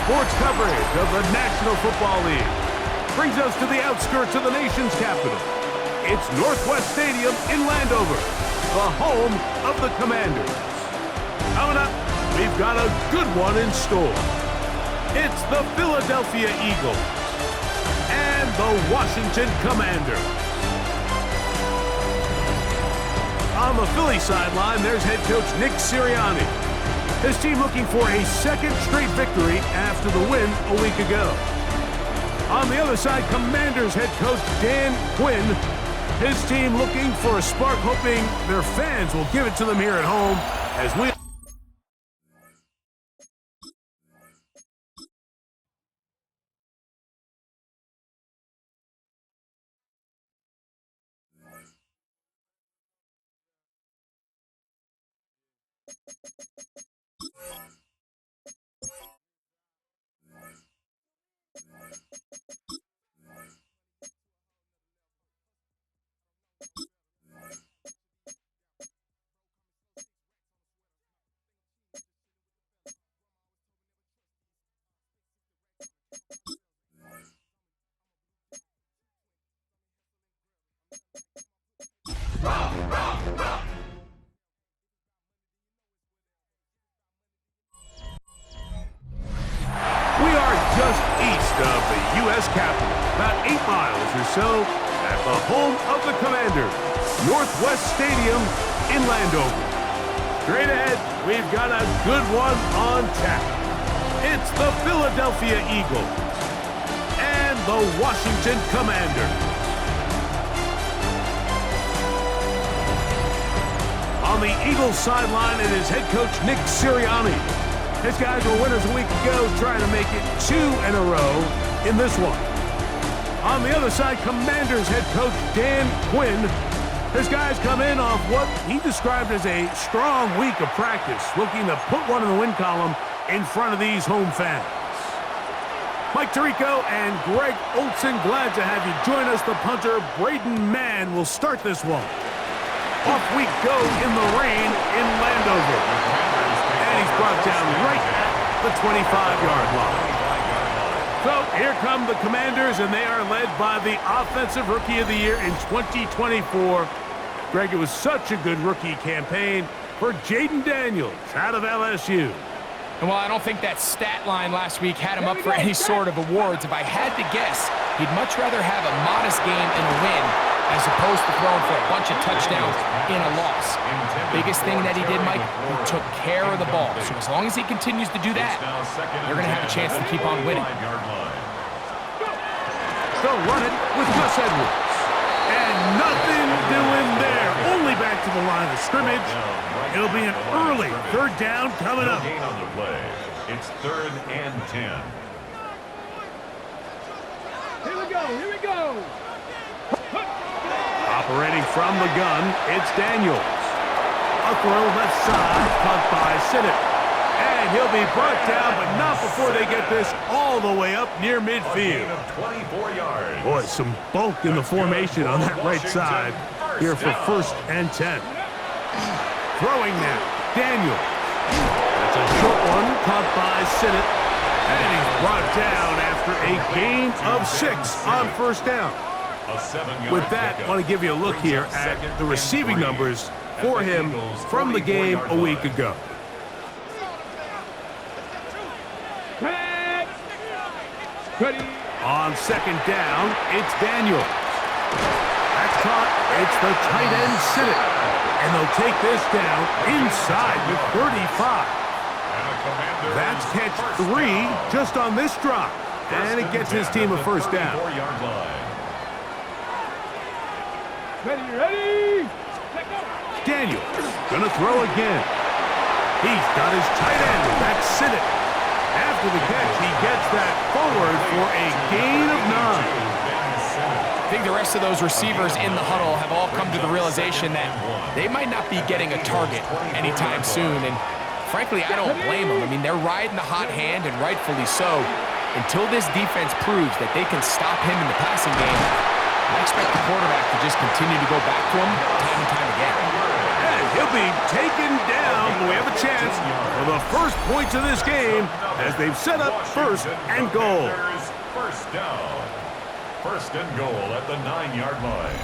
sports coverage of the National Football League brings us to the outskirts of the nation's capital. It's Northwest Stadium in Landover, the home of the Commanders. Coming up, we've got a good one in store. It's the Philadelphia Eagles and the Washington Commanders. On the Philly sideline, there's head coach Nick Sirianni. His team looking for a second straight victory after the win a week ago. On the other side, Commanders head coach Dan Quinn. His team looking for a spark, hoping their fans will give it to them here at home as we... just east of the U.S. Capitol, about 8 miles or so, at the home of the Commanders, Northwest Stadium in Landover. Straight ahead, we've got a good one on tap. It's the Philadelphia Eagles and the Washington Commanders. On the Eagles sideline, it is head coach Nick Sirianni. His guys were winners a week ago, trying to make it 2 in a row in this one. On the other side, Commanders head coach Dan Quinn. His guys come in off what he described as a strong week of practice, looking to put one in the win column in front of these home fans. Mike Tirico and Greg Olson, glad to have you join us. The punter, Braden Mann, will start this one. Off we go in the rain in Landover. And he's brought down right at the 25-yard line. So here come the Commanders, and they are led by the Offensive Rookie of the Year in 2024. Greg, it was such a good rookie campaign for Jayden Daniels out of LSU. And while I don't think that stat line last week had him up for any sort of awards, if I had to guess, he'd much rather have a modest game and a win as opposed to throwing for a bunch of touchdowns in a loss. Biggest thing that he did, Mike, he took care of the ball. So as long as he continues to do that, they're going to have a chance to keep on winning. So run it with Gus Edwards. And nothing doing there. Only back to the line of scrimmage. It'll be an early third down coming up. It's 3rd and 10. Here we go, here we go. Operating from the gun, it's Daniels. A throw left side, caught by Sinnott. And he'll be brought down, but not before they get this all the way up near midfield. 24 yards. Boy, some bulk in the formation on that right side here for 1st and 10. Throwing now, Daniels. That's a short one, caught by Sinnott. And he's brought down after a gain of 6 on 1st down. With that, I want to give you a look here at the receiving numbers for him from the game a week ago. Ready. On 2nd down, it's Daniels. That's caught. It's the tight end, Sinnott. And they'll take this down inside the 35. That's catch 3 just on this drop. And it gets his team a 1st down. Ready. Daniels gonna throw again. He's got his tight end. That's Sinnott. After the catch, he gets that forward for a gain of 9. I think the rest of those receivers in the huddle have all come to the realization that they might not be getting a target anytime soon. And frankly, I don't blame them. I mean, they're riding the hot hand, and rightfully so. Until this defense proves that they can stop him in the passing game, I expect the quarterback to just continue to go back to him time and time again. And he'll be taken down we have a chance for the first points of this game as they've set up first and goal. First down. First and goal at the 9-yard line.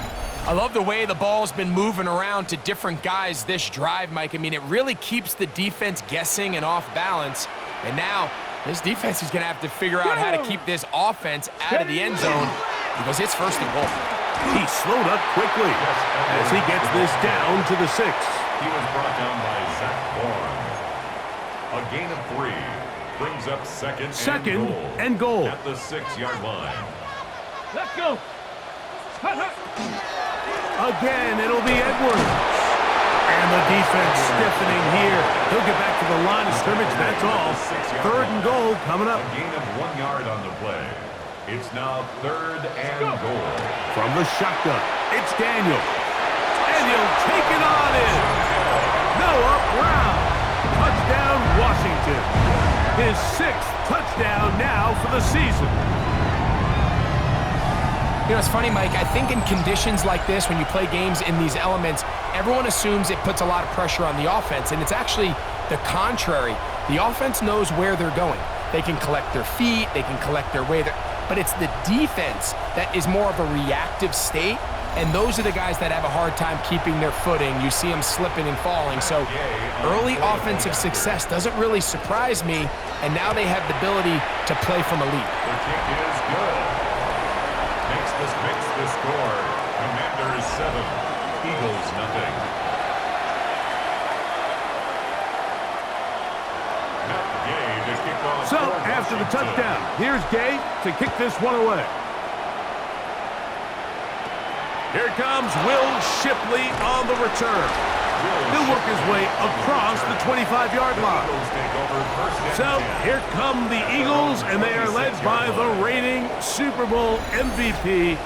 I love the way the ball's been moving around to different guys this drive, Mike. I mean, it really keeps the defense guessing and off balance. And now this defense is going to have to figure out how to keep this offense out of the end zone because it's first and goal. He slowed up quickly as he gets this down to the 6. He was brought down by Zach Bourne. A gain of 3 brings up second and goal at the 6-yard line. Let's go. Hut, hut. Again, it'll be Edwards. And the defense stiffening here. He'll get back to the line of scrimmage, that's all. Third and goal coming up. A gain of 1 yard on the play. It's now third and goal. From the shotgun, it's Daniel. And he'll take it on in. Noah Brown. Touchdown, Washington. His 6th touchdown now for the season. You know, it's funny, Mike. I think in conditions like this, when you play games in these elements, everyone assumes it puts a lot of pressure on the offense, and it's actually the contrary. The offense knows where they're going. They can collect their feet, they can collect their way, but it's the defense that is more of a reactive state, and those are the guys that have a hard time keeping their footing. You see them slipping and falling, so early offensive success doesn't really surprise me, and now they have the ability to play from a lead. The kick is good. Makes the score. Commanders 7, Eagles nothing. Matt Gay to kick off. So, after the touchdown, here's Gay to kick this one away. Here comes Will Shipley on the return. He'll work his way across the 25-yard line. So, here come the Eagles, and they are led by the reigning Super Bowl MVP.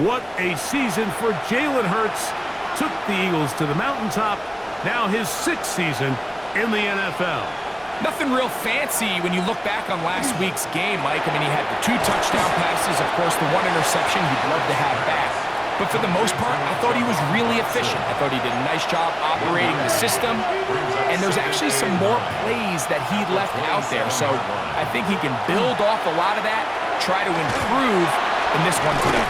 What a season for Jalen Hurts. Took the Eagles to the mountaintop. Now his 6th season in the NFL. Nothing real fancy when you look back on last week's game, Mike. I mean, he had the 2 touchdown passes, of course, the 1 interception he'd love to have back. But for the most part, I thought he was really efficient. I thought he did a nice job operating the system. And there's actually some more plays that he left out there. So I think he can build off a lot of that, try to improve in this one today.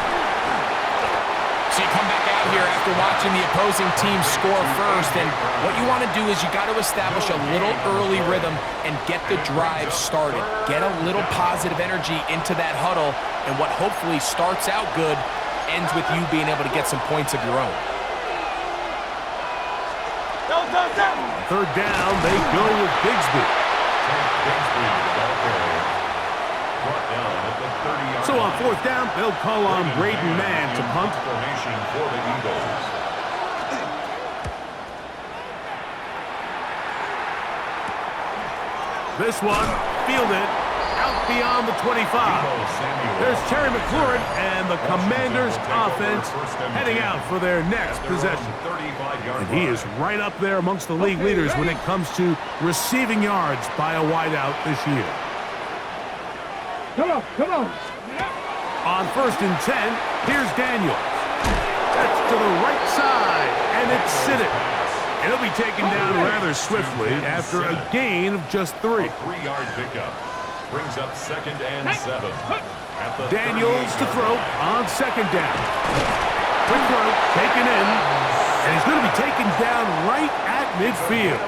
So you come back out here after watching the opposing team score first, and what you want to do is you got to establish a little early rhythm and get the drive started. Get a little positive energy into that huddle, and what hopefully starts out good ends with you being able to get some points of your own. Third down, they go with Bigsby. So on fourth down, they'll call on Braden Mann to punt. Formation for the Eagles. This one, fielded out beyond the 25. There's Terry McLaurin and the Commanders offense heading out for their next possession. And he is right up there amongst the league leaders when it comes to receiving yards by a wideout this year. Come on, come on. On 1st and 10, here's Daniels. That's to the right side, and it's Siddick. He'll be taken down rather swiftly after a gain of just 3. A 3-yard pickup brings up 2nd and 7. Daniels to throw on 2nd down. Quick throw, taken in, and he's going to be taken down right at midfield.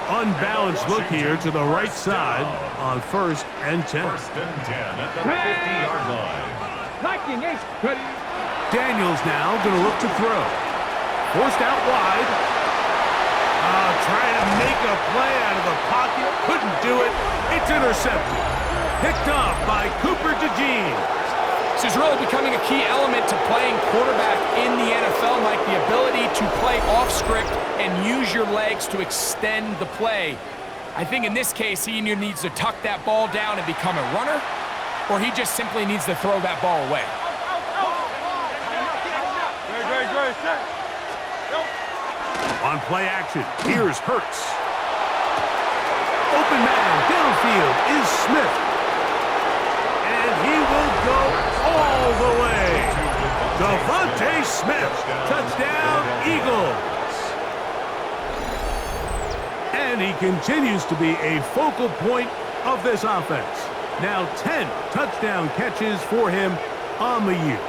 Unbalanced look here to the right side on 1st and 10. 1st and 10 at the 50-yard line. Daniels now going to look to throw. Forced out wide. Trying to make a play out of the pocket. Couldn't do it. It's intercepted. Picked off by Cooper DeJean. This is really becoming a key element to playing quarterback in the NFL, Mike, the ability to play off script and use your legs to extend the play. I think in this case, he either needs to tuck that ball down and become a runner, or he just simply needs to throw that ball away. On play action, here's Hurts. Open man downfield is Smith. And he will go all the way. DeVonta Smith, touchdown Eagles. And he continues to be a focal point of this offense. Now 10 touchdown catches for him on the year.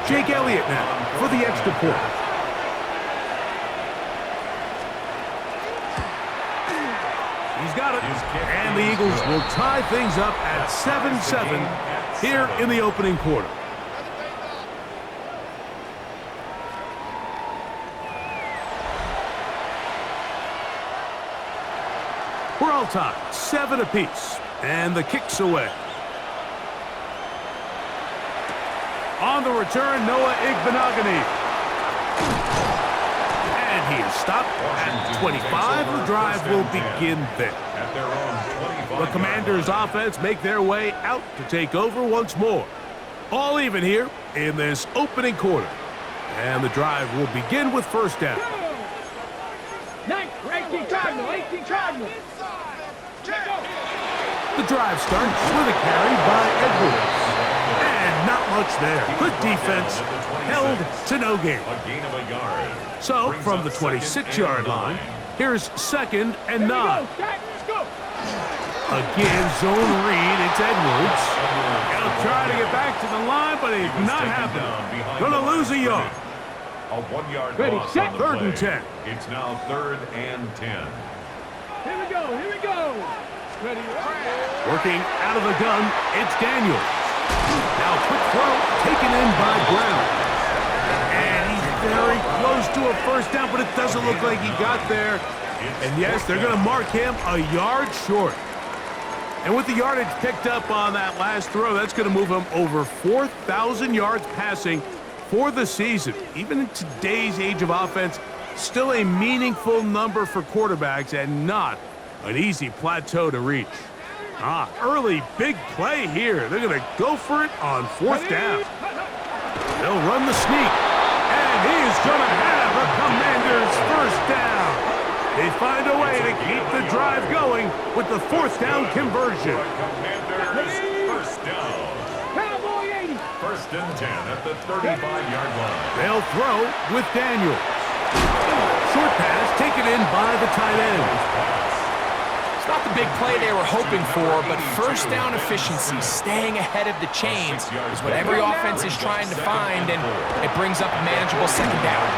Jake Elliott now for the extra point. He's got it. And the Eagles will tie things up at 7-7 here in the opening quarter. We're all tied, 7 apiece, and the kick's away. On the return, Noah Igbinoghene. And he is stopped at 25. The drive will begin there. The Commanders' offense make their way out to take over once more. All even here in this opening quarter. And the drive will begin with first down. 18 Cardinal. The drive starts with a carry by Edwards. And not much there. Good defense, held to no gain. So, from the 26-yard line, here's 2nd and 9. Again, zone read, it's Edwards. He'll try to get back to the line, but it's not happening. Gonna lose a yard. A 1-yard Ready, loss set. on the 3rd and play. 10. It's now 3rd and 10. Here we go. Ready, Working out of the gun, it's Daniels. Now quick throw, taken in by Brown. And he's very close to a first down, but it doesn't look like he got there. And yes, they're going to mark him a yard short. And with the yardage picked up on that last throw, that's going to move him over 4,000 yards passing for the season. Even in today's age of offense, still a meaningful number for quarterbacks and not an easy plateau to reach. Early big play here. They're going to go for it on 4th down. They'll run the sneak. And he's going to have a Commanders first down. They find a way to keep the drive going with the 4th down conversion. Commanders first down. Cowboy 80. 1st and 10 at the 35-yard line. They'll throw with Daniels. Short pass taken in by the tight end. It's not the big play they were hoping for, but first down efficiency, staying ahead of the chains, is what every offense is trying to find, and it brings up a manageable 2nd down.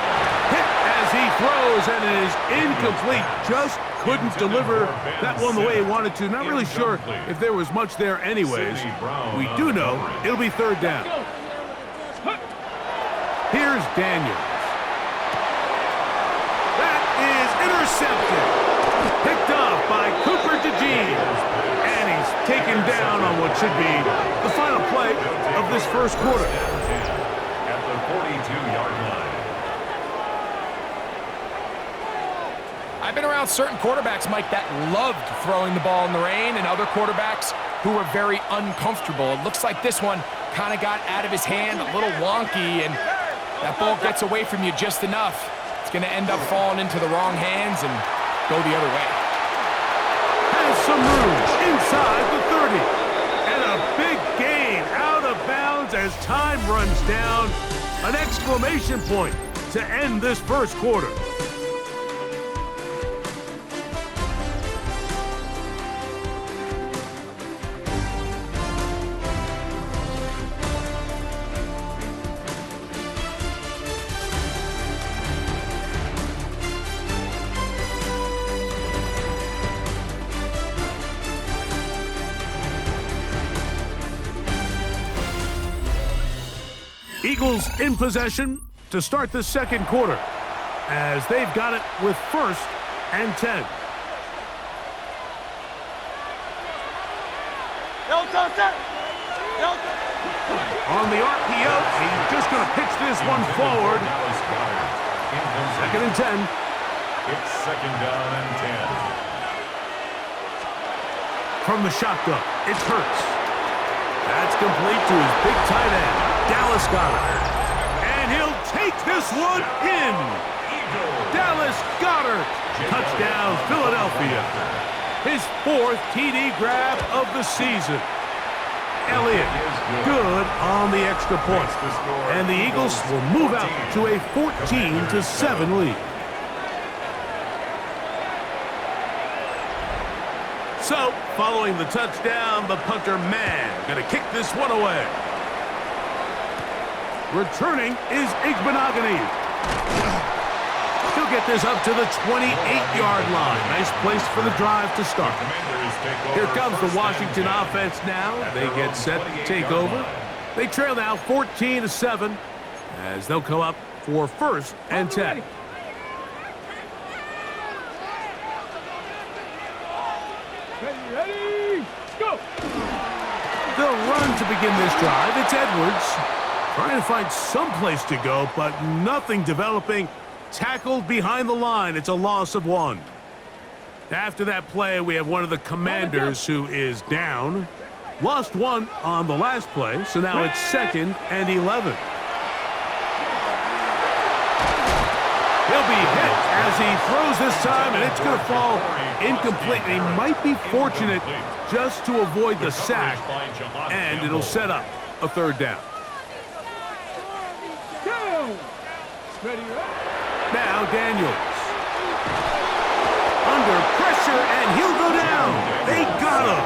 Hit as he throws, and it is incomplete. Just couldn't deliver that one the way he wanted to. Not really sure if there was much there anyways. We do know it'll be 3rd down. Here's Daniels. That is intercepted. Picked off by Cooper DeJean. And he's taken down on what should be the final play of this first quarter. At the 42-yard line. I've been around certain quarterbacks, Mike, that loved throwing the ball in the rain, and other quarterbacks who were very uncomfortable. It looks like this one kind of got out of his hand, a little wonky, and that ball gets away from you just enough. It's going to end up falling into the wrong hands and go the other way. Has some room inside the 30. And a big gain out of bounds as time runs down. An exclamation point to end this first quarter. Eagles in possession to start the second quarter as they've got it with 1st and 10. On the RPO, he's just going to pitch this one forward. 2nd and 10. It's 2nd down and 10. From the shotgun, it's Hurts. That's complete to his big tight end, Dallas Goedert. And he'll take this one in. Dallas Goedert. Touchdown, Philadelphia. His 4th TD grab of the season. Elliott. Good on the extra point. And the Eagles will move out to a 14-7 lead. So, following the touchdown, the punter man going to kick this one away. Returning is Igbenogany. He'll get this up to the 28-yard line. Nice place for the drive to start. Here comes the Washington offense now. They get set to take over. They trail now 14-7 as they'll come up for 1st and 10. Ready, go! They'll run to begin this drive. It's Edwards trying to find some place to go, but nothing developing. Tackled behind the line. It's a loss of 1. After that play, we have one of the Commanders who is down. Lost 1 on the last play, so now it's 2nd and 11. He'll be hit as he throws this time, and it's going to fall incomplete. And he might be fortunate just to avoid the sack, and it'll set up a 3rd down. Go! Ready, Now Daniels. Under pressure, and he'll go down. They got him.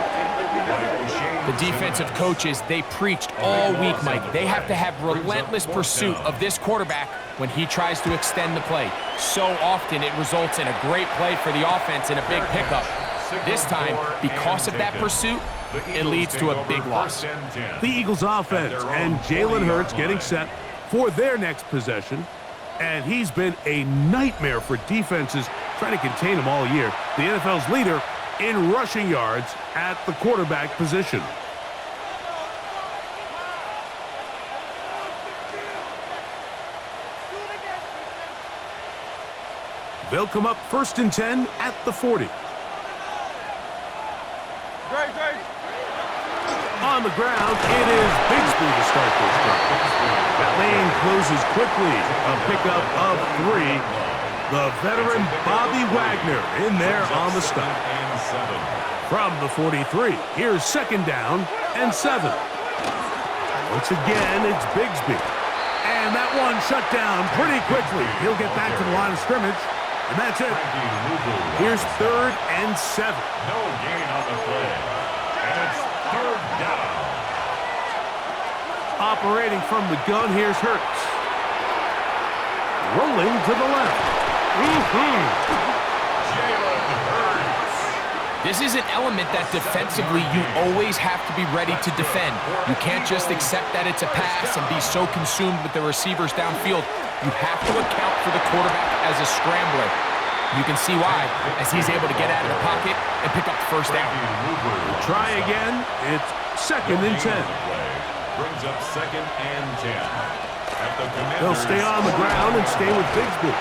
The defensive coaches, they preached all week, Mike. They have to have relentless pursuit of this quarterback when he tries to extend the play. So often it results in a great play for the offense and a big pickup. This time, because of that pursuit, it leads to a big loss. The Eagles offense and Jalen Hurts getting set for their next possession. And he's been a nightmare for defenses trying to contain him all year. The NFL's leader in rushing yards at the quarterback position. They'll come up 1st and 10 at the 40. Great. On the ground, it is Bigsby to start this drive. That lane closes quickly. A pickup of 3. The veteran Bobby Wagner in there on the stop. From the 43, here's 2nd down and 7. Once again, it's Bigsby. And that one shut down pretty quickly. He'll get back to the line of scrimmage. And that's it. Here's 3rd and 7. No gain on the play. And it's 3rd down. Operating from the gun, here's Hurts. Rolling to the left. Jalen Hurts. This is an element that defensively you always have to be ready to defend. You can't just accept that it's a pass and be so consumed with the receivers downfield. You have to account for the quarterback as a scrambler. You can see why, as he's able to get out of the pocket and pick up the 1st down. Try again. It's 2nd and 10. Brings up 2nd and 10. They'll stay on the ground and stay with Bigsby.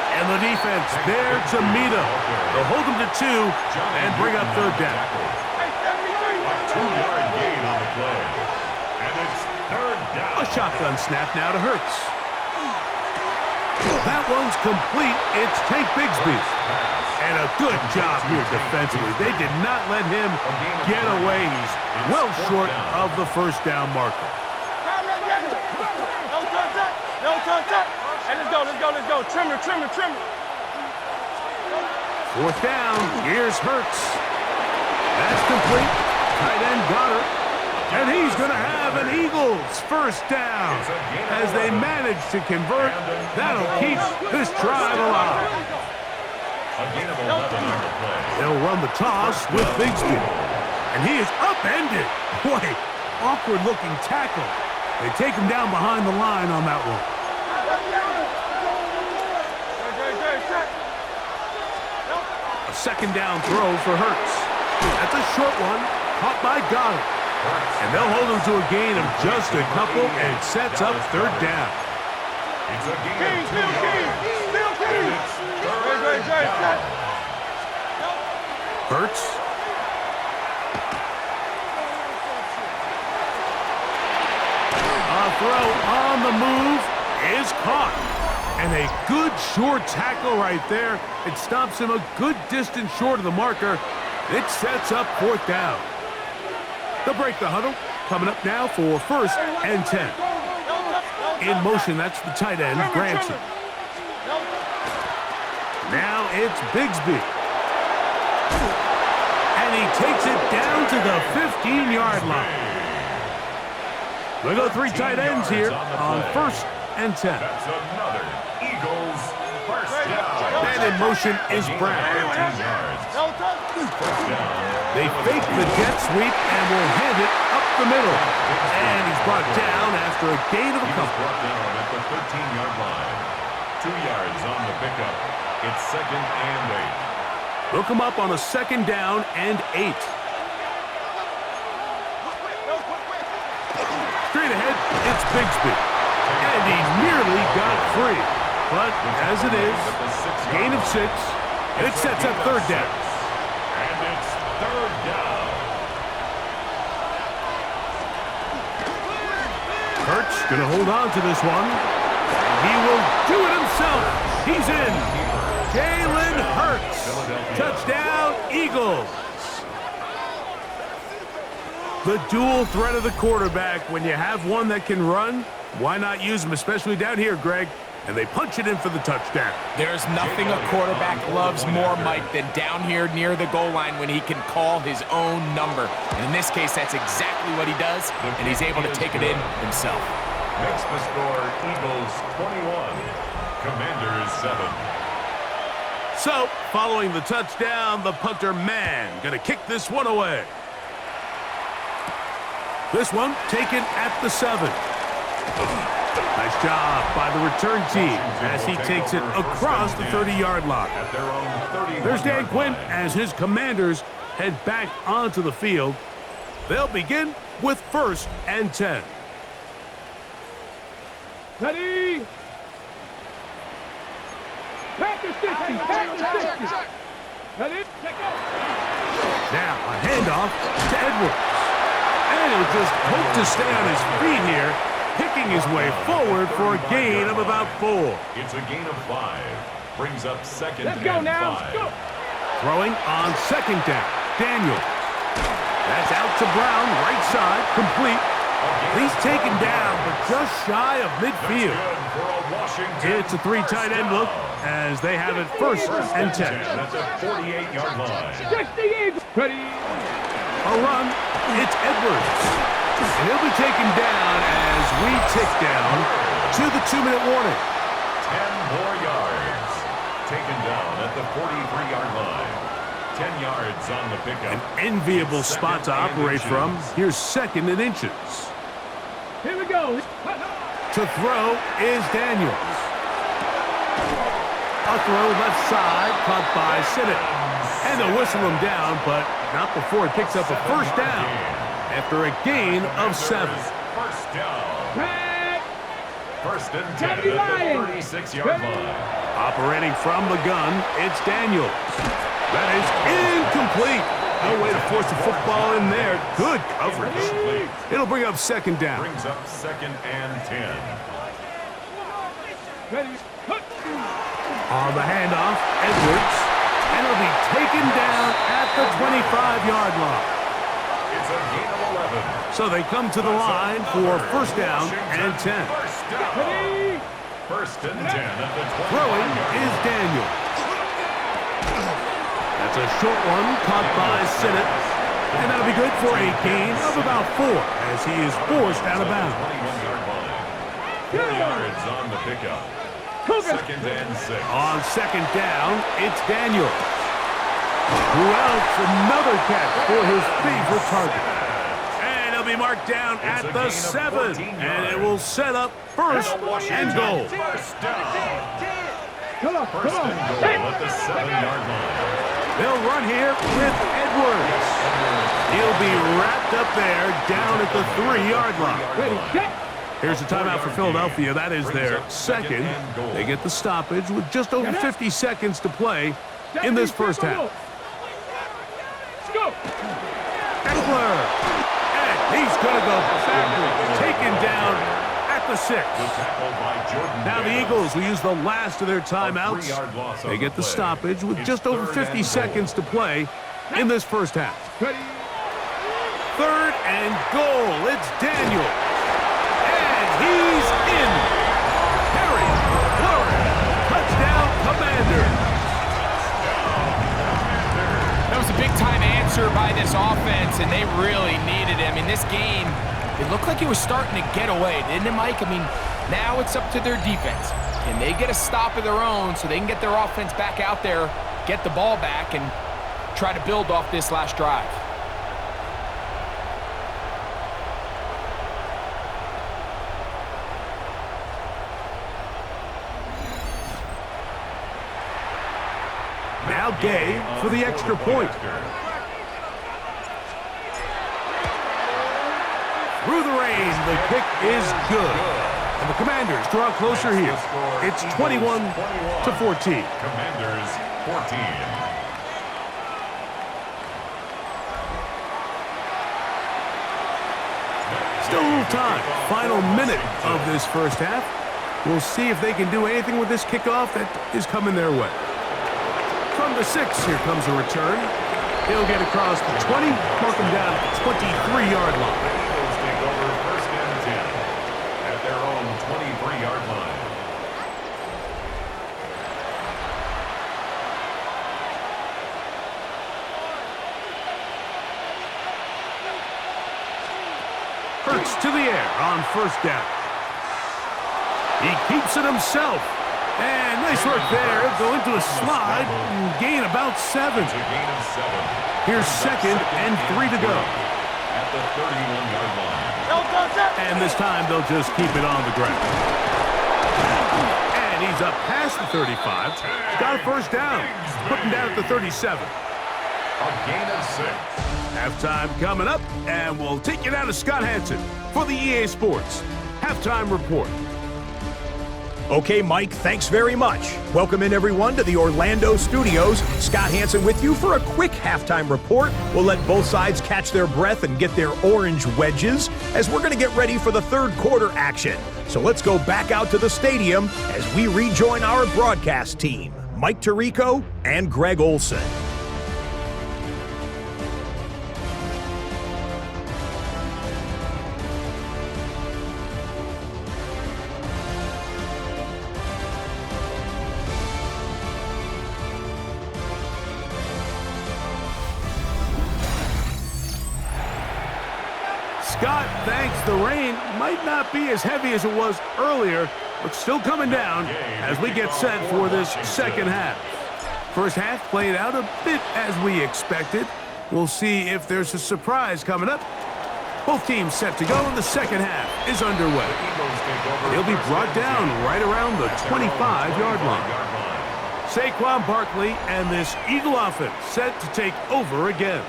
And the defense there to meet him. They'll hold him to 2 and bring up 3rd down. A 2-yard gain on the play. And it's 3rd down. A shotgun snap now to Hurts. That one's complete. It's Tank Bigsby. And a good job here defensively. They did not let him get away. He's well short of the 1st down marker. No contact. Hey, let's go. Trimmer. 4th down. Here's Hurts. That's complete. Tight end got her. And he's going to have an Eagles 1st down. As they manage to convert, that'll keep this drive alive. A gain of 11 on the play. They'll run the toss with Bigsby. And he is upended. Boy, awkward-looking tackle. They take him down behind the line on that one. A 2nd down throw for Hurts. That's a short one, caught by Goddard. And they'll hold him to a gain of just a couple and sets up 3rd down. It's a gain of 2 yards. And it's 3rd down. Hurts. A throw on the move is caught. And a good short tackle right there. It stops him a good distance short of the marker. It sets up 4th down. They'll break the huddle, coming up now for 1st and 10. In motion, that's the tight end, Granson. Now it's Bigsby. And he takes it down to the 15-yard line. We go 3 tight ends here on 1st and 10. That's another Eagles first down. And in motion is Brown. 15 yards. First down. They fake the jet sweep and will hand it up the middle. And he's brought down after a gain of a couple. Brought down at the 13-yard line. 2 yards on the pickup. It's 2nd and 8. Look him up on a 2nd down and 8. Straight ahead, it's Bigsby. And he nearly got free. But as it is, gain of 6. It sets up 3rd down. And it's 3rd down. Hurts going to hold on to this one. He will do it himself. He's in. Jalen Hurts. Touchdown, Eagles. The dual threat of the quarterback. When you have one that can run, why not use him, especially down here, Greg? And they punch it in for the touchdown. There's nothing a quarterback loves more, Mike, than down here near the goal line when he can call his own number. And in this case, that's exactly what he does, and he's able to take it in himself. Makes the score Eagles 21, Commanders 7. So, following the touchdown, the punter man going to kick this one away. This one taken at the 7. Nice job by the return team as he takes it across the 30-yard line. At their own 31-yard There's Dan Quinn line. as his Commanders head back onto the field. They'll begin with 1st and 10. Ready? Back to 60. Back to 60. Ready? Check out. Now a handoff to Edwards. And he'll just hope to stay on his feet here, picking his way forward for a gain of about 4. It's a gain of 5. Brings up 2nd Let's and go now. 5. Go. Throwing on 2nd down. Daniel. That's out to Brown, right side, complete. He's taken down, but just shy of midfield. Good for a Washington It's a 3 tight end look as they have it 1st and 10. at the 48-yard line. 60 Eagles. Ready? A run, it's Edwards. And he'll be taken down as we tick down to the 2-minute warning. 10 more yards. Taken down at the 43-yard line. 10 yards on the pickup. An enviable spot to operate from. Here's 2nd and inches. Here we go. To throw is Daniels. A throw left side, caught by Sinnott. And they'll whistle him down, but not before he picks up a 1st down after a gain of 7. First down. Back. 1st and 10 at the 36-yard line. Operating from the gun, it's Daniels. That is incomplete. No way to force the football in there. Good coverage. It'll bring up 2nd down. Brings up 2nd and 10. Ready? Cut. On the handoff, Edwards. And he'll be taken down at the 25-yard line. It's a gain of 11. So they come to the line for 1st down and 10. First down. Ready? 1st and 10 at the 20. Throwing is Daniel. That's a short one caught by Sinnott. And that'll be good for a gain of about 4 as he is forced out of bounds. 21-yard line. 4 yards on the pickup. 2nd and 6. On 2nd down, it's Daniel. Who else? Another catch for his favorite target. And he'll be marked down at the 7. And it will set up 1st and goal. First down. Come on. First Come on. and goal at the 7-yard line. They'll run here with Edwards. He'll be wrapped up there down at the 3-yard line. Ready? Check. Here's a timeout for Philadelphia. That is their 2nd. They get the stoppage with just over 50 seconds to play in this first half. Let's go. Eckler. And he's going to go backwards. Taken down at the 6. Now the Eagles will use the last of their timeouts. They get the stoppage with just over 50 seconds to play in this first half. Ready? 3rd and goal. It's Daniel. And he's in. Harry Fleury. Touchdown, Commanders. That was a big-time answer by this offense, and they really needed it. I mean, this game, it looked like it was starting to get away, didn't it, Mike? I mean, now it's up to their defense. Can they get a stop of their own so they can get their offense back out there, get the ball back, and try to build off this last drive? Now Gay for the extra point. Through the rain, the kick is good. And the Commanders draw closer here. It's 21-14. Commanders 14. Still a little time. Final minute of this first half. We'll see if they can do anything with this kickoff that is coming their way. From the 6, here comes a return. He'll get across the 20, mark him down at the 23-yard line. Eagles take over 1st and 10 at their own 23-yard line. Hurts to the air on 1st down. He keeps it himself. And nice work there. He'll go into a slide and gain about 7. It's a gain of 7. Here's 2nd and 3 to go. At the 31-yard line. And this time they'll just keep it on the ground. And he's up past the 35. Got a 1st down. Putting down at the 37. A gain of 6. Halftime coming up, and we'll take you down to Scott Hanson for the EA Sports Halftime Report. Okay, Mike, thanks very much. Welcome in, everyone, to the Orlando studios. Scott Hanson with you for a quick halftime report. We'll let both sides catch their breath and get their orange wedges as we're going to get ready for the 3rd quarter action. So let's go back out to the stadium as we rejoin our broadcast team, Mike Tirico and Greg Olson. Scott, thanks. The rain might not be as heavy as it was earlier, but still coming down as we get set for this 2nd half. First half played out a bit as we expected. We'll see if there's a surprise coming up. Both teams set to go, and the 2nd half is underway. He'll be brought down right around the 25-yard line. Saquon Barkley and this Eagle offense set to take over again.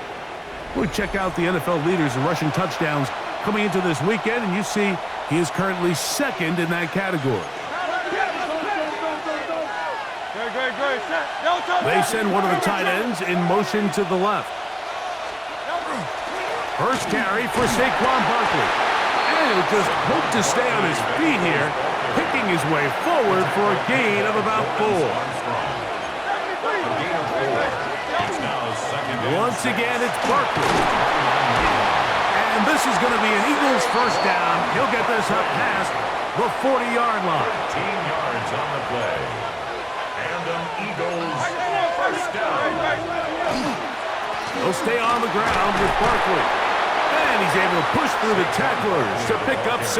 We check out the NFL leaders in rushing touchdowns coming into this weekend, and you see he is currently 2nd in that category. They send one of the tight ends in motion to the left. First carry for Saquon Barkley. And he'll just hope to stay on his feet here, picking his way forward for a gain of about 4. Once again, it's Barkley. And this is going to be an Eagles 1st down. He'll get this up past the 40-yard line. 15 yards on the play. And an Eagles 1st down. He'll stay on the ground with Barkley. And he's able to push through the tacklers to pick up 6.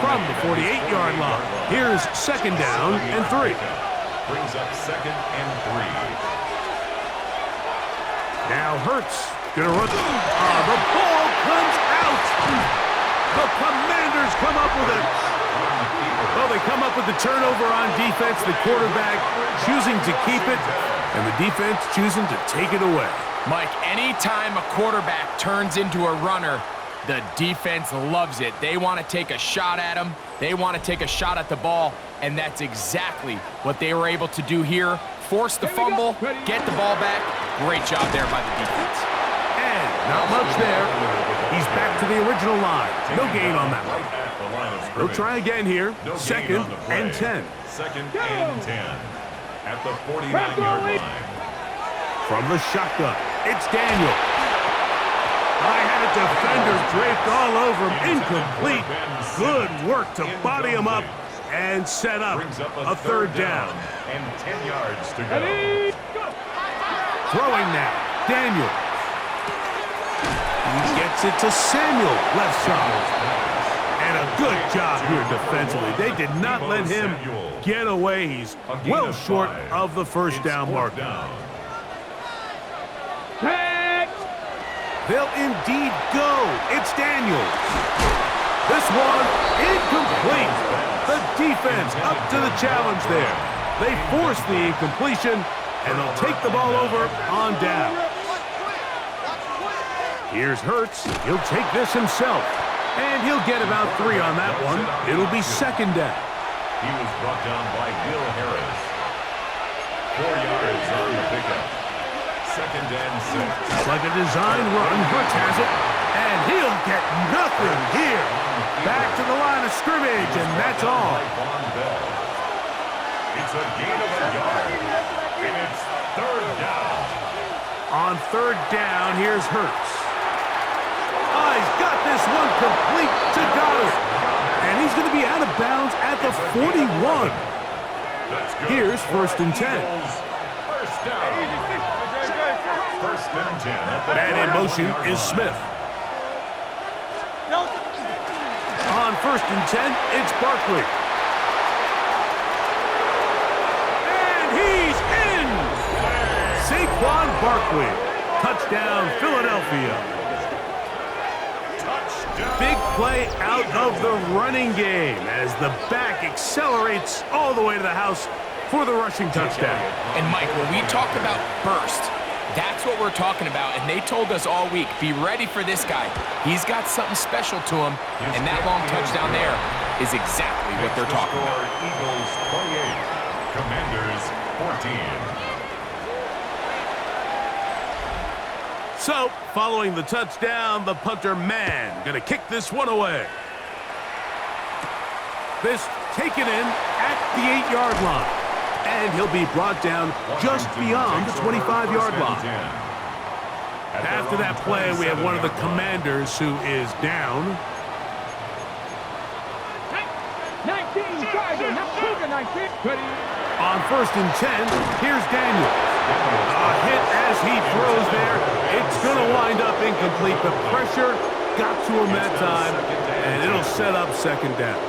From the 48-yard line, here's 2nd down and 3. Brings up 2nd and 3. Now Hurts gonna run. The ball comes out. The Commanders come up with it. Well, they come up with the turnover on defense. The quarterback choosing to keep it, and the defense choosing to take it away. Mike, anytime a quarterback turns into a runner, the defense loves it. They want to take a shot at him. They want to take a shot at the ball, and that's exactly what they were able to do here. Force the fumble, get the ball back. Great job there by the defense. And not much there. He's back to the original line. No gain on that one. He'll try again here. 2nd and 10. 2nd and 10 at the 49-yard line. From the shotgun, it's Daniel. defender draped all over him. Incomplete. Good work to body him up and set up a third down. And 10 yards to go. Throwing now, Daniel. He gets it to Samuel, left side. And a good job here defensively. They did not let him get away. He's well short of the first down mark. They'll indeed go. It's Daniels. This one incomplete. The defense up to the challenge there. They force the incompletion, and they'll take the ball over on down. Here's Hurts. He'll take this himself, and he'll get about 3 on that one. It'll be second down. He was brought down by Will Harris. 4 yards on the pickup. Second and 6. It's like a design run. Hurts has it, and he'll get nothing here. Back to the line of scrimmage, and that's all. It's a gain of a yard, and it's third down. On third down, here's Hurts. Oh, he's got this one complete to Goddard. And he's going to be out of bounds at the 41. Here's first and 10. First down. First and 10. Man in motion is Smith. On first and 10, it's Barkley. And he's in! Saquon Barkley. Touchdown, Philadelphia. Big play out of the running game as the back accelerates all the way to the house for the rushing touchdown. And Mike, when we talk about burst, that's what we're talking about. And they told us all week, be ready for this guy. He's got something special to him, and that long touchdown there is exactly what they're talking about. Eagles 28, Commanders 14. So, following the touchdown, the punter man gonna kick this one away. This taken in at the 8-yard line. And he'll be brought down just beyond the 25-yard line. After that play, we have one of the Commanders who is down. 19, Tiger, not Cougar 19. On first and 10, here's Daniel. A hit as he throws there. It's going to wind up incomplete. The pressure got to him that time, and it'll set up second down.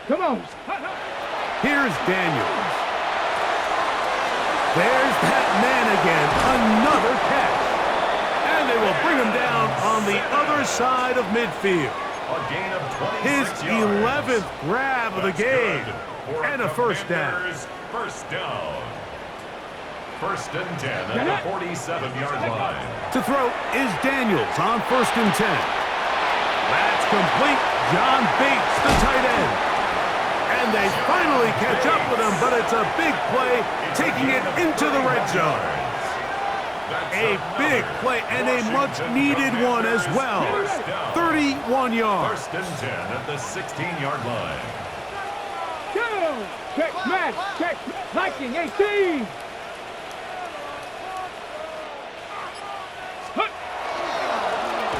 Come on. Here's Daniels. There's that man again. Another catch. And they will bring him down on the other side of midfield. His 11th grab of the game. And a first down. First down. First and 10 at the 47-yard line. To throw is Daniels on first and 10. That's complete. John Bates, the tight end. And they finally catch up with him, but it's a big play, taking it into the red zone. A big play and a much-needed one as well. 31 yards. First and 10 at the 16-yard line. Go! Check, match, check, Viking 18.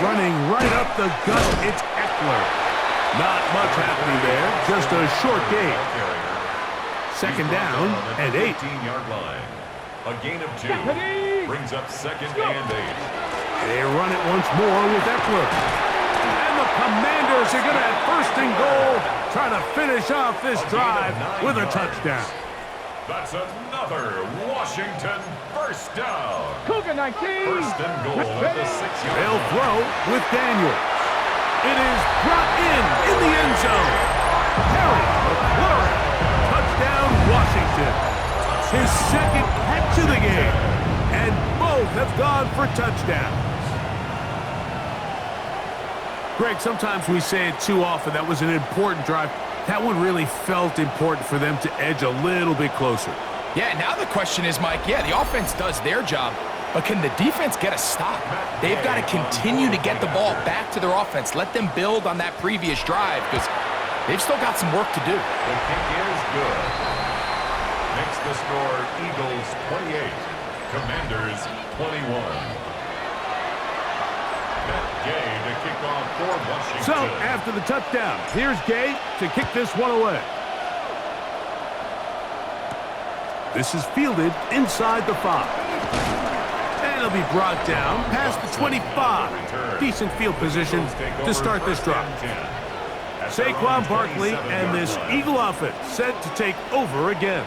Running right up the gut, it's Eckler. Not much happening there, just a short gain. Second down and 8. 18-yard line. A gain of 2. Brings up second and 8. They run it once more with Eckler. And the Commanders are going to have first and goal, trying to finish off this drive with a touchdown. That's another Washington first down. Cougar 19. First and goal at the 6-yard line. They'll throw with Daniels. It is brought in the end zone. Harry McLaurin. Touchdown, Washington. His second catch of the game. And both have gone for touchdowns. Greg, sometimes we say it too often. That was an important drive. That one really felt important for them to edge a little bit closer. Yeah, now the question is, Mike, the offense does their job, but can the defense get a stop? They've got to continue to get the ball back to their offense. Let them build on that previous drive because they've still got some work to do. The kick is good. Makes the the score, Eagles 28, Commanders 21. Matt Gay to kick off for Washington. So, after the touchdown, here's Gay to kick this one away. This is fielded inside the 5. And it'll be brought down past the 25. Decent field position to start this drive. Saquon Barkley and this Eagle offense set to take over again.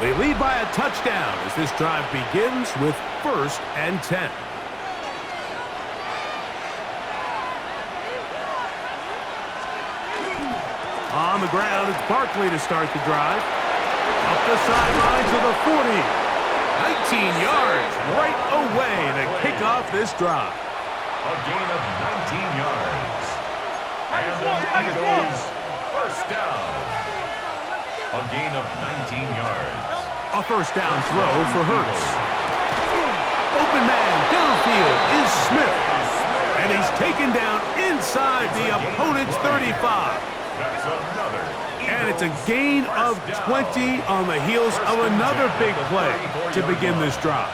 They lead by a touchdown as this drive begins with 1st and 10. On the ground, it's Barkley to start the drive. Up the sideline to the 40. 19 yards right away to kick off this drive. A gain of 19 yards. And the Eagles first down. A gain of 19 yards. A first down throw for Hurts. Open man downfield is Smith. And he's taken down inside the opponent's 35. That's another. And it's a gain of 20 on the heels of another big play to begin this drive.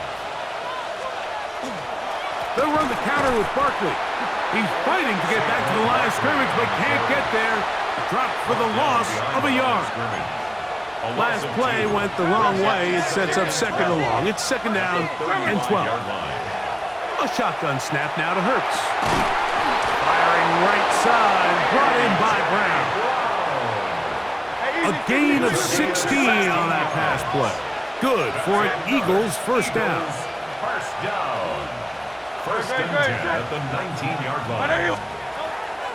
They'll run the counter with Barkley. He's fighting to get back to the line of scrimmage, but can't get there. Dropped for the loss of a yard. Last play went the wrong way. It sets up 2nd and long. It's 2nd down and 12. A shotgun snap now to Hurts. Firing right side, brought in by Brown. A gain of 16 on that pass play. Good for an Eagles first down. First down. 1st and 10 at the 19-yard line.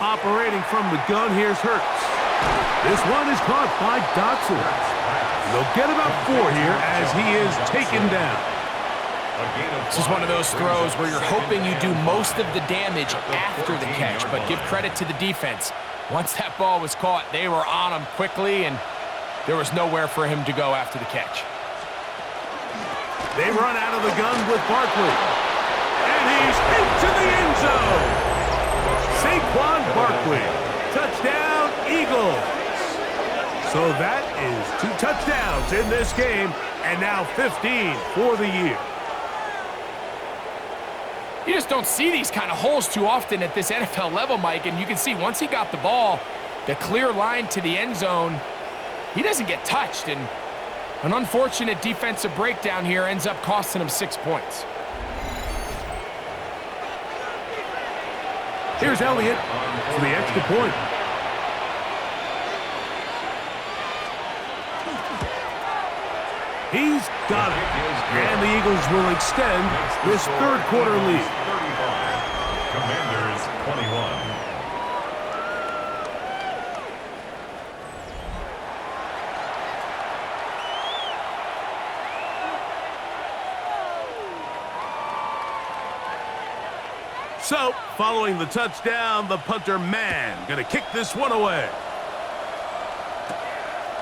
Operating from the gun, here's Hurts. This one is caught by Dotson. They'll get about 4 here as he is taken down. This is one of those throws where you're hoping you do most of the damage after the catch, but give credit to the defense. Once that ball was caught, they were on him quickly, and there was nowhere for him to go after the catch. They run out of the gun with Barkley. And he's into the end zone. Saquon Barkley. Touchdown, Eagles. So that is 2 touchdowns in this game, and now 15 for the year. You just don't see these kind of holes too often at this NFL level, Mike, and you can see once he got the ball, the clear line to the end zone, he doesn't get touched, and an unfortunate defensive breakdown here ends up costing him 6 points. Here's Elliott for the extra point. He's got it. And the Eagles will extend this 3rd quarter lead. 35. Commanders 21. So, following the touchdown, the punter man going to kick this one away.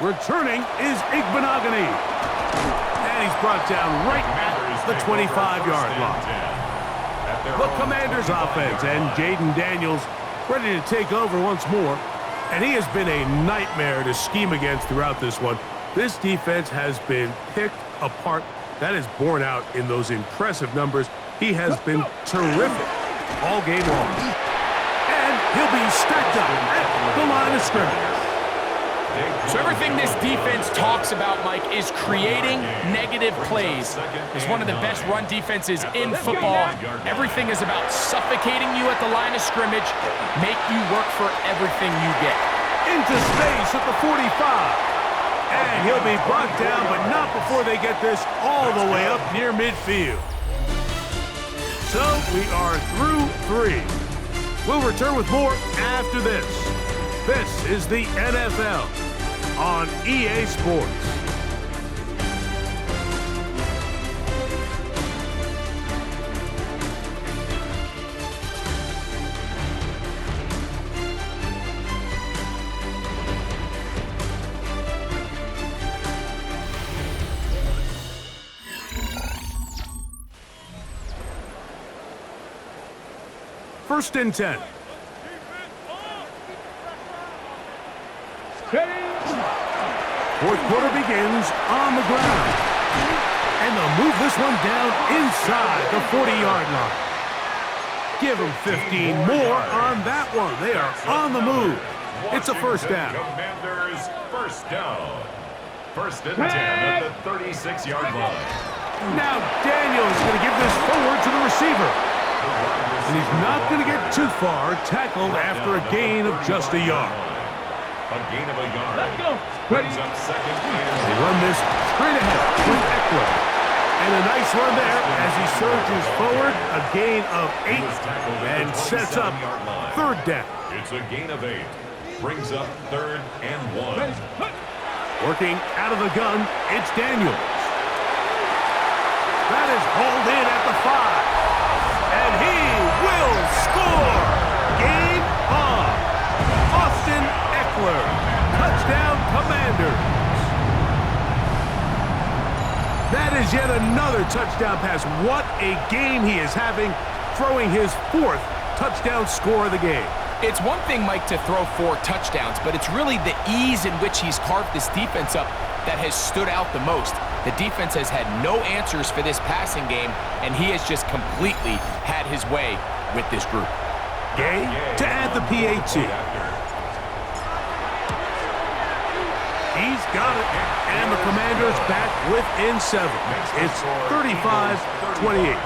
Returning is Igbenogany. And he's brought down right at the 25-yard line. The Commanders offense and Jaden Daniels ready to take over once more. And he has been a nightmare to scheme against throughout this one. This defense has been picked apart. That is borne out in those impressive numbers. He has been terrific all game long. And he'll be stacked up at the line of scrimmage. So everything this defense talks about, Mike, is creating negative plays. It's one of the best run defenses in football. Everything is about suffocating you at the line of scrimmage, make you work for everything you get. Into space at the 45. And he'll be brought down, but not before they get this all the way up near midfield. So we are through 3. We'll return with more after this. This is the NFL on EA Sports. First and 10. Fourth quarter begins on the ground. And they'll move this one down inside the 40-yard line. Give them 15 more on that one. They are on the move. It's a first down. Commanders first down. First and 10 at the 36-yard line. Now Daniels going to give this forward to the receiver. And he's not going to get too far, tackled after a gain of just a yard. A gain of a yard. Let's go. Brings up second They and run this straight ahead with Eckler. And a nice run there as he surges forward, a gain of 8, and sets up third down. it's a gain of 8. Brings up third and 1. Working out of the gun, it's Daniels. That is hauled in at the 5. And he will score! Game on! Austin Eckler. Touchdown, Commanders. That is yet another touchdown pass. What a game he is having, throwing his 4th touchdown score of the game. It's one thing, Mike, to throw 4 touchdowns, but it's really the ease in which he's carved this defense up that has stood out the most. The defense has had no answers for this passing game, and he has just completely had his way with this group. Gay to add the PAT. He's got it, and the Commanders back within 7. It's 35-28.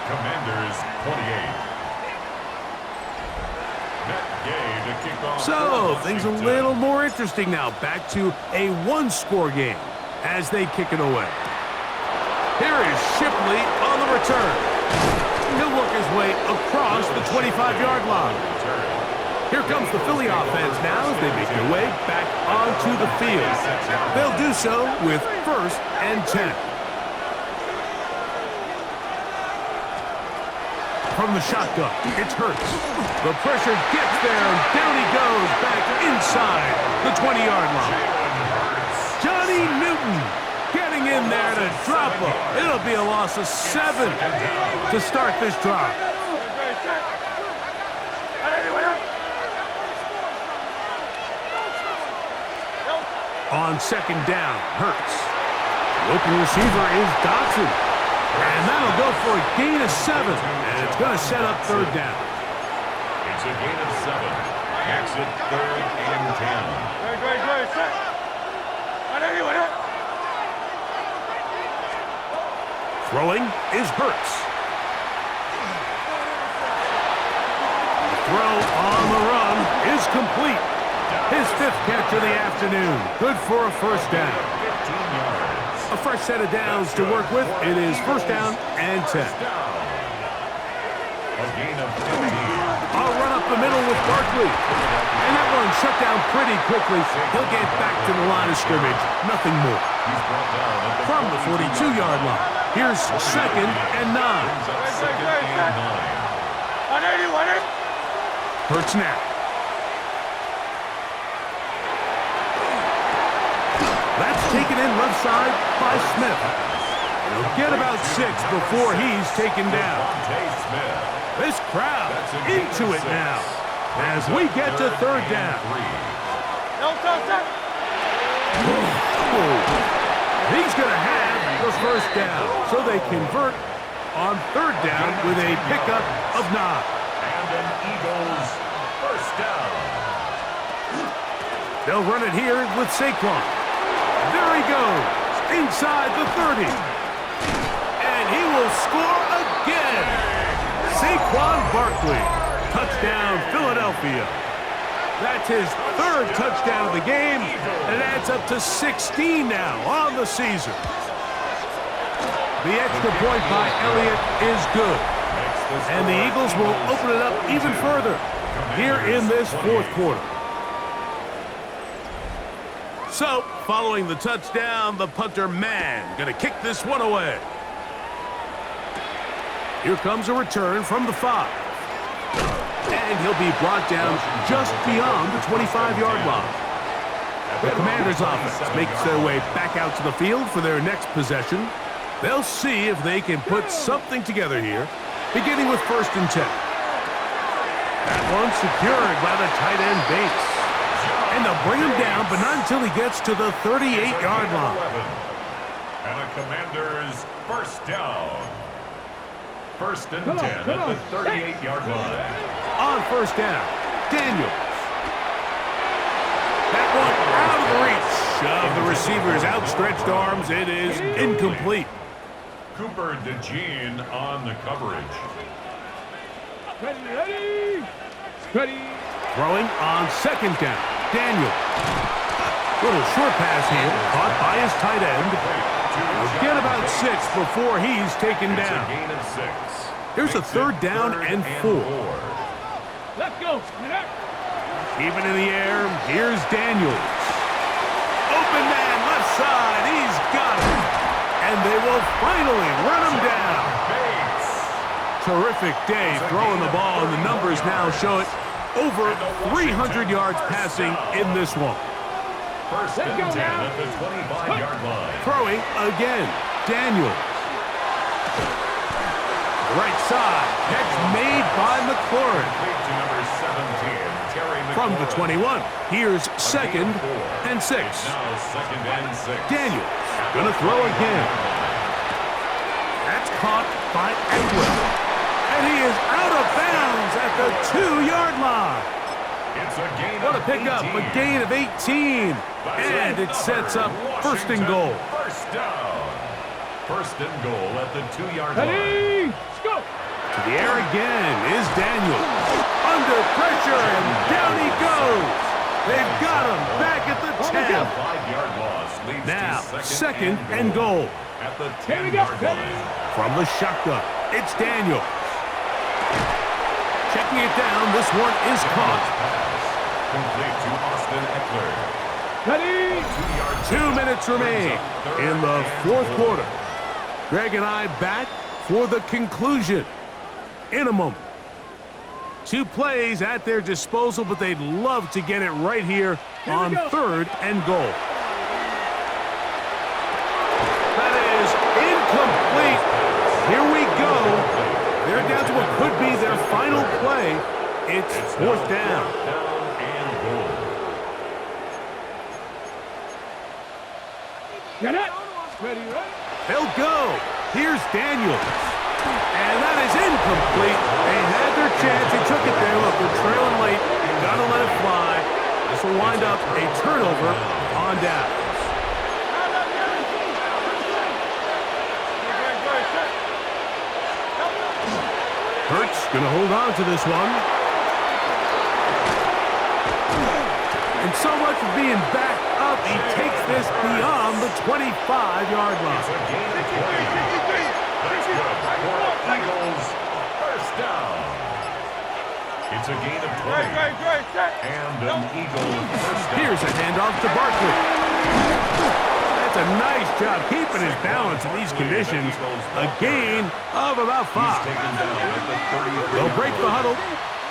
Commanders 28. So, things a little more interesting now. Back to a one-score game as they kick it away. Here is Shipley on the return. He'll work his way across the 25-yard line. Here comes the Philly offense now as they make their way back onto the field. They'll do so with 1st and 10. From the shotgun, it's Hurts. The pressure gets there, and down he goes back inside the 20-yard line. Johnny Newton getting in there to drop him. It'll be a loss of 7 to start this drive. On second down, Hurts. The open receiver is Dotson. And that'll go for a gain of 7. And it's going to set up third down. It's a gain of 7. Makes it third and 10. Throwing is Hurts. The throw on the run is complete. His 5th catch of the afternoon. Good for a first down. 15 yards. A fresh set of downs to work with. It is first down and 10. A gain of 15. I'll run up the middle with Barkley. And that one shut down pretty quickly. He'll get back to the line of scrimmage. Nothing more. He's brought down at the From the 42-yard line. Here's second and 9. Brings up second and 9. Hurts now. That's taken in left side by Smith. He'll get about 6 before he's taken down. Devontae Smith. This crowd into it now as we get to third down. He's going to have the first down, so they convert on third down with a pickup of 9. And an Eagles first down. They'll run it here with Saquon. There he goes, inside the 30. And he will score again. Saquon Barkley, touchdown Philadelphia. That's his 3rd touchdown of the game, and it adds up to 16 now on the season. The extra point by Elliott is good, and the Eagles will open it up even further here in this 4th quarter. So, following the touchdown, the punter man going to kick this one away. Here comes a return from the 5. And he'll be brought down just beyond the 25-yard line. The Commanders' offense makes their way back out to the field for their next possession. They'll see if they can put something together here, beginning with 1st and 10. That one secured by the tight end Bates. And they'll bring him down, but not until he gets to the 38-yard line. And a Commander's first down. First and 10 at the 38-yard line. On first down, Daniels. That one out of the reach of the receiver's outstretched arms. It is incomplete. Cooper DeJean on the coverage. Ready. Throwing on second down, Daniels. Little short pass here, caught by his tight end. He'll get about 6 before he's taken It's a down. gain of 6. Here's a Makes third it down and 4. Let's go. Keeping in the air, here's Daniels. Open man, left side, he's got it. And they will finally run him down. Terrific day throwing the ball, and the numbers now show it. Over 300 yards passing in this one. First and 10 at the 25-yard line. Throwing again, Daniels. Right side, catch made by McLaurin. To number 17, Terry McLaurin. From the 21, here's second and 6. Now second and 6. Daniels gonna throw again. That's caught by Edward. And he is out of bounds at the 2-yard line. It's a gain What a of pickup, 18. a gain of 18. And it sets up first and goal. First down. First and goal at the 2-yard line. Ready. Let's go. To the air again is Daniels. Under pressure, and down he goes. They've got him back at the 10. 5-yard loss leads Now, to second and goal. at the Here we go. 10-yard line. From the shotgun, it's Daniels. Checking it down, this one is caught. Complete to Austin Eckler. Ready. 2 minutes remain in the fourth quarter. Greg and I back for the conclusion in a moment. 2 plays at their disposal, but they'd love to get it right here on third and goal. That is incomplete. Here we go. They're down to what could be their final play. It's fourth down. Down and goal. Get it. Ready. They'll go. Here's Daniels. And that is incomplete. They had their chance. They took it there. Look, they're trailing late. Gotta let it fly. This will wind up a turnover on down. Hurts gonna hold on to this one. And so much for being backed up, he takes this beyond the 25-yard line. It's a gain of 20. That's good for Eagles. First down. It's a gain of 20. And an Eagle first down. Here's a handoff to Barkley. That's a nice job keeping his balance in these conditions. A gain of about 5. Taken down at the 33. They'll break the huddle.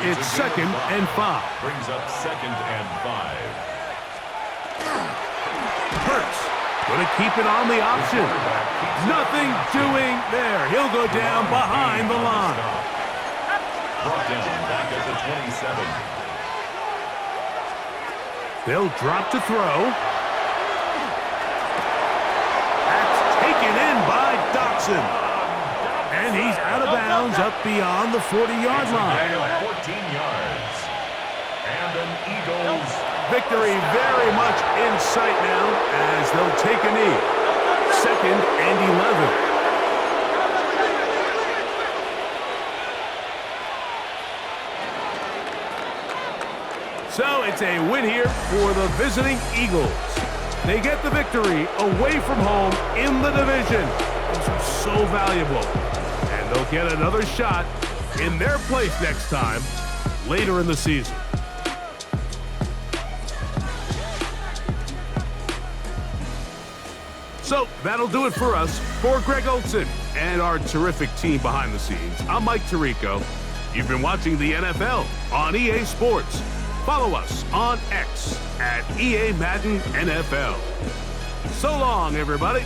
It's second and 5. Brings up second and 5. Hurts gonna keep it on the option. Nothing doing there. He'll go down behind the line. Brought down back at the 27. They'll drop to throw. That's taken in by Dotson. And he's out of bounds up beyond the 40-yard line. 14 yards. And an Eagles Victory very much in sight now as they'll take a knee. Second and 11. So it's a win here for the visiting Eagles. They get the victory away from home in the division. Those are so valuable. And they'll get another shot in their place next time later in the season. So that'll do it for us. For Greg Olson and our terrific team behind the scenes, I'm Mike Tirico. You've been watching the NFL on EA Sports. Follow us on X at EA Madden NFL. So long, everybody.